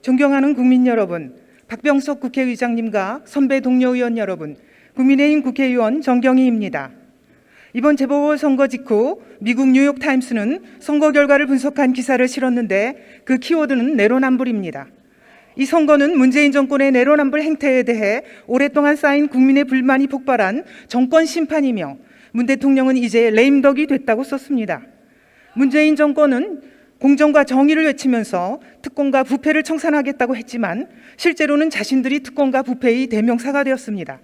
존경하는 국민 여러분, 박병석 국회의장님과 선배 동료 의원 여러분, 국민의힘 국회의원 정경희입니다. 이번 재보궐선거 직후 미국 뉴욕타임스는 선거 결과를 분석한 기사를 실었는데 그 키워드는 내로남불입니다. 이 선거는 문재인 정권의 내로남불 행태에 대해 오랫동안 쌓인 국민의 불만이 폭발한 정권 심판이며 문 대통령은 이제 레임덕이 됐다고 썼습니다. 문재인 정권은 공정과 정의를 외치면서 특권과 부패를 청산하겠다고 했지만 실제로는 자신들이 특권과 부패의 대명사가 되었습니다.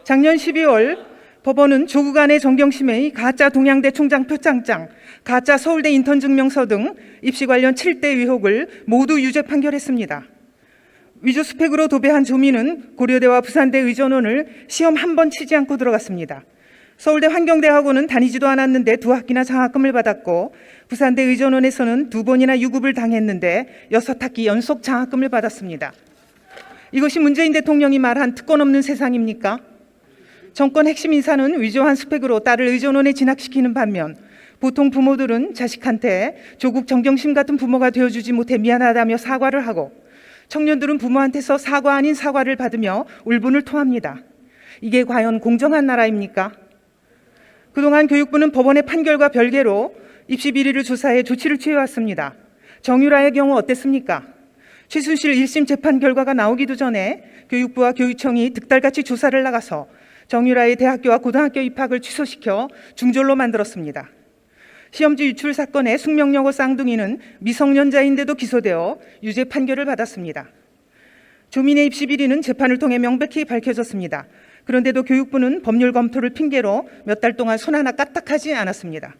작년 12월 법원은 조국 아내 정경심의 가짜 동양대 총장 표창장, 가짜 서울대 인턴 증명서 등 입시 관련 7대 의혹을 모두 유죄 판결했습니다. 위조 스펙으로 도배한 조민은 고려대와 부산대 의전원을 시험 한 번 치지 않고 들어갔습니다. 서울대 환경대학원은 다니지도 않았는데 2학기나 장학금을 받았고 부산대 의전원에서는 2번이나 유급을 당했는데 6학기 연속 장학금을 받았습니다. 이것이 문재인 대통령이 말한 특권 없는 세상입니까? 정권 핵심 인사는 위조한 스펙으로 딸을 의전원에 진학시키는 반면 보통 부모들은 자식한테 조국 정경심 같은 부모가 되어주지 못해 미안하다며 사과를 하고 청년들은 부모한테서 사과 아닌 사과를 받으며 울분을 토합니다. 이게 과연 공정한 나라입니까? 그동안 교육부는 법원의 판결과 별개로 입시 비리를 조사해 조치를 취해왔습니다. 정유라의 경우 어땠습니까? 최순실 1심 재판 결과가 나오기도 전에 교육부와 교육청이 득달같이 조사를 나가서 정유라의 대학교와 고등학교 입학을 취소시켜 중졸로 만들었습니다. 시험지 유출 사건의 숙명여고 쌍둥이는 미성년자인데도 기소되어 유죄 판결을 받았습니다. 조민의 입시 비리는 재판을 통해 명백히 밝혀졌습니다. 그런데도 교육부는 법률 검토를 핑계로 몇 달 동안 손 하나 까딱하지 않았습니다.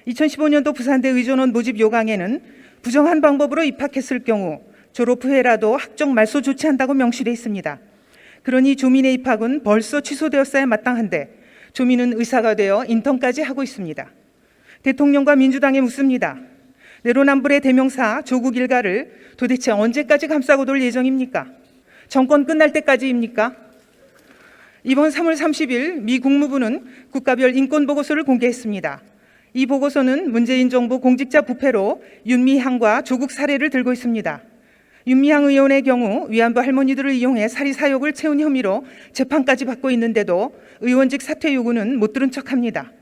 2015년도 부산대 의전원 모집 요강에는 부정한 방법으로 입학했을 경우 졸업 후에라도 학종 말소 조치한다고 명시되어 있습니다. 그러니 조민의 입학은 벌써 취소되었어야 마땅한데 조민은 의사가 되어 인턴까지 하고 있습니다. 대통령과 민주당에 묻습니다. 내로남불의 대명사 조국 일가를 도대체 언제까지 감싸고 돌 예정입니까? 정권 끝날 때까지입니까? 이번 3월 30일 미 국무부는 국가별 인권보고서를 공개했습니다. 이 보고서는 문재인 정부 공직자 부패로 윤미향과 조국 사례를 들고 있습니다. 윤미향 의원의 경우 위안부 할머니들을 이용해 사리 사욕을 채운 혐의로 재판까지 받고 있는데도 의원직 사퇴 요구는 못 들은 척합니다.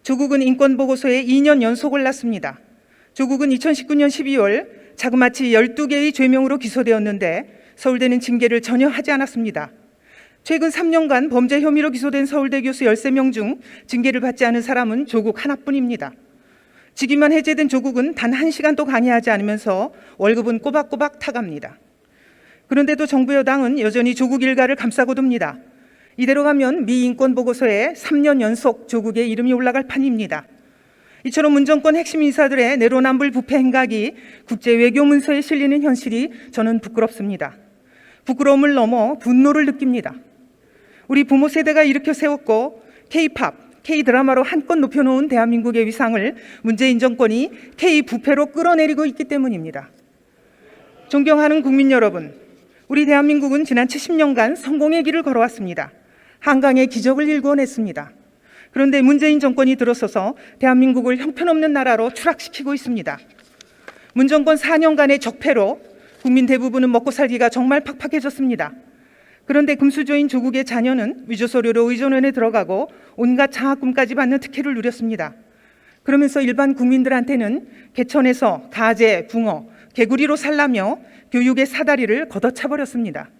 조국은 인권보고서에 2년 연속을 났습니다. 조국은 2019년 12월 자그마치 12개의 죄명으로 기소되었는데 서울대는 징계를 전혀 하지 않았습니다. 최근 3년간 범죄 혐의로 기소된 서울대 교수 13명 중 징계를 받지 않은 사람은 조국 하나뿐입니다. 직위만 해제된 조국은 단 1시간도 강의하지 않으면서 월급은 꼬박꼬박 타갑니다. 그런데도 정부 여당은 여전히 조국 일가를 감싸고 둡니다. 이대로 가면 미 인권보고서에 3년 연속 조국의 이름이 올라갈 판입니다. 이처럼 문정권 핵심 인사들의 내로남불 부패 행각이 국제 외교 문서에 실리는 현실이 저는 부끄럽습니다. 부끄러움을 넘어 분노를 느낍니다. 우리 부모 세대가 일으켜 세웠고 K-팝, K-드라마로 한껏 높여놓은 대한민국의 위상을 문재인 정권이 K-부패로 끌어내리고 있기 때문입니다. 존경하는 국민 여러분, 우리 대한민국은 지난 70년간 성공의 길을 걸어왔습니다. 한강의 기적을 일궈냈습니다. 그런데 문재인 정권이 들어서서 대한민국을 형편없는 나라로 추락시키고 있습니다. 문 정권 4년간의 적폐로 국민 대부분은 먹고 살기가 정말 팍팍해졌습니다. 그런데 금수저인 조국의 자녀는 위조서류로 의전원에 들어가고 온갖 장학금까지 받는 특혜를 누렸습니다. 그러면서 일반 국민들한테는 개천에서 가재, 붕어, 개구리로 살라며 교육의 사다리를 걷어차버렸습니다.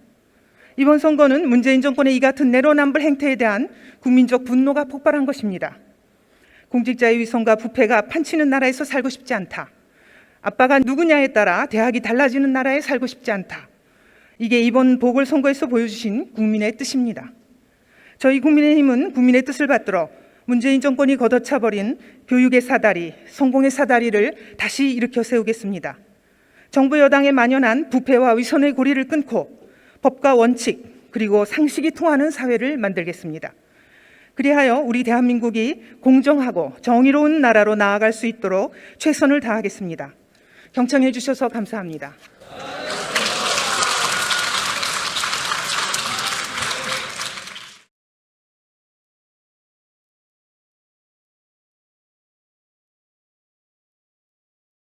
이번 선거는 문재인 정권의 이 같은 내로남불 행태에 대한 국민적 분노가 폭발한 것입니다. 공직자의 위선과 부패가 판치는 나라에서 살고 싶지 않다. 아빠가 누구냐에 따라 대학이 달라지는 나라에 살고 싶지 않다. 이게 이번 보궐선거에서 보여주신 국민의 뜻입니다. 저희 국민의힘은 국민의 뜻을 받들어 문재인 정권이 걷어차버린 교육의 사다리, 성공의 사다리를 다시 일으켜 세우겠습니다. 정부 여당에 만연한 부패와 위선의 고리를 끊고 법과 원칙 그리고 상식이 통하는 사회를 만들겠습니다. 그리하여 우리 대한민국이 공정하고 정의로운 나라로 나아갈 수 있도록 최선을 다하겠습니다. 경청해 주셔서 감사합니다.